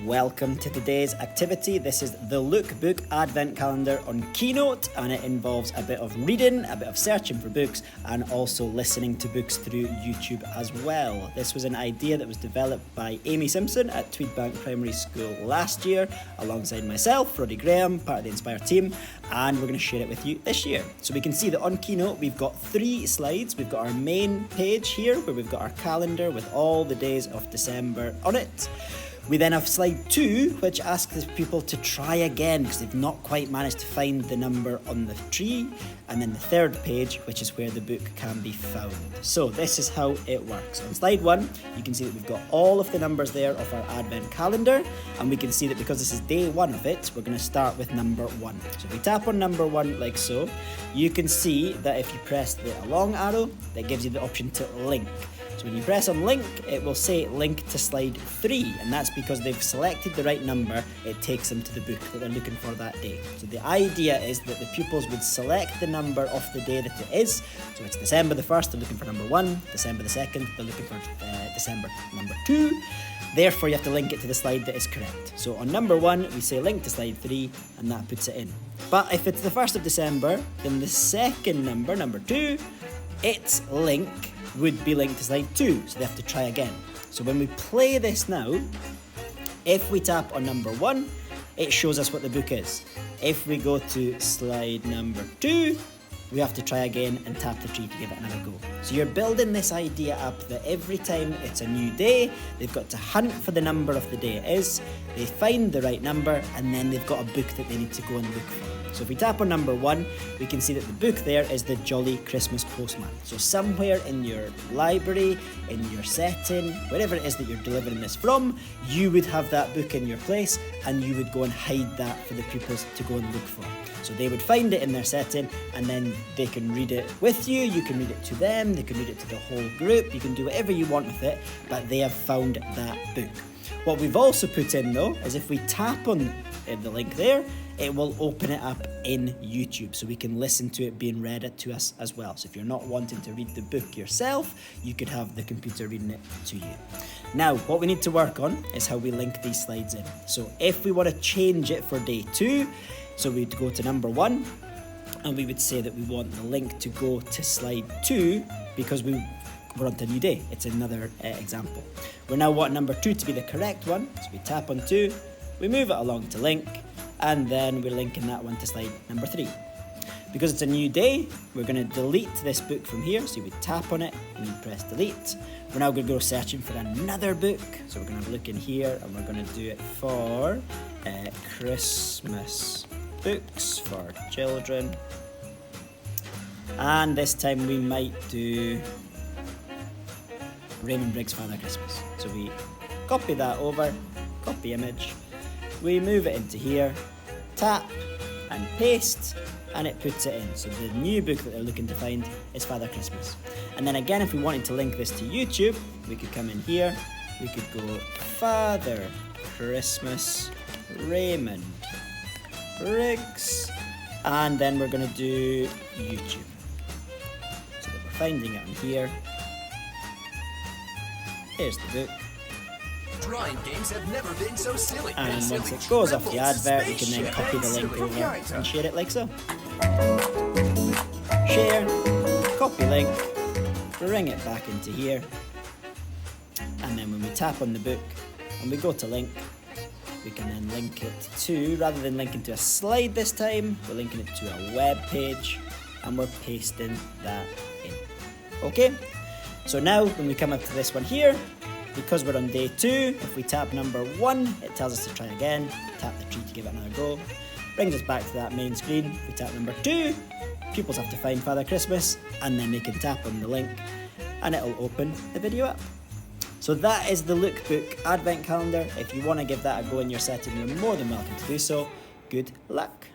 Welcome to today's activity. This is the Lookbook Advent Calendar on Keynote, and it involves a bit of reading, a bit of searching for books, and also listening to books through YouTube as well. This was an idea that was developed by Amy Simpson at Tweedbank Primary School last year, alongside myself, Roddy Graham, part of the Inspire team, and we're going to share it with you this year. So we can see that on Keynote we've got 3 slides. We've got our main page here, where we've got our calendar with all the days of December on it. We then have slide 2, which asks people to try again because they've not quite managed to find the number on the tree. And then the third page, which is where the book can be found. So this is how it works. On slide 1, you can see that we've got all of the numbers there of our Advent calendar. And we can see that because this is day 1 of it, we're going to start with number 1. So if we tap on number 1 like so, you can see that if you press the long arrow, that gives you the option to link. So when you press on link, it will say link to slide 3, and that's because they've selected the right number. It takes them to the book that they're looking for that day. So the idea is that the pupils would select the number of the day that it is. So it's December the 1st, they're looking for number 1, December the 2nd, they're looking for December number 2. Therefore, you have to link it to the slide that is correct. So on number 1, we say link to slide 3, and that puts it in. But if it's the 1st of December, then the second number, number 2, its link would be linked to slide 2, so they have to try again. So when we play this now, if we tap on number 1, it shows us what the book is. If we go to slide number 2, we have to try again and tap the tree to give it another go. So you're building this idea up that every time it's a new day, they've got to hunt for the number of the day it is, they find the right number, and then they've got a book that they need to go and look for. So if we tap on number 1, we can see that the book there is The Jolly Christmas Postman. So somewhere in your library, in your setting, wherever it is that you're delivering this from, you would have that book in your place, and you would go and hide that for the pupils to go and look for. So they would find it in their setting, and then they can read it with you, you can read it to them, they can read it to the whole group, you can do whatever you want with it, but they have found that book. What we've also put in though, is if we tap on the link there, it will open it up in YouTube, so we can listen to it being read to us as well. So if you're not wanting to read the book yourself, you could have the computer reading it to you. Now, what we need to work on is how we link these slides in. So if we want to change it for day 2, so we'd go to number 1, and we would say that we want the link to go to slide 2 because we're on to a new day. It's another example. We now want number 2 to be the correct one, so we tap on 2, we move it along to link, and then we're linking that one to slide number 3. Because it's a new day, we're going to delete this book from here, so we tap on it and you press delete. We're now going to go searching for another book, so we're going to look in here and we're going to do it for Christmas books for children, and this time we might do Raymond Briggs' Father Christmas. So we copy that over, copy image, we move it into here, tap and paste, and it puts it in. So the new book that they're looking to find is Father Christmas. And then again, if we wanted to link this to YouTube, we could come in here, we could go Father Christmas Raymond Briggs, and then we're going to do YouTube. So that we're finding it on here. Here's the book. Drawing games have never been so silly. And once it goes off the advert, we can then copy the link over and share it like so. Share, copy link, bring it back into here, and then when we tap on the book and we go to link, we can then link it to, rather than linking to a slide this time, we're linking it to a web page, and we're pasting that in. Okay, so now when we come up to this one here, because we're on day 2, if we tap number 1, it tells us to try again, tap the tree to give it another go, brings us back to that main screen. If we tap number 2, pupils have to find Father Christmas, and then they can tap on the link, and it'll open the video up. So that is the Lookbook Advent Calendar. If you want to give that a go in your setting, you're more than welcome to do so. Good luck.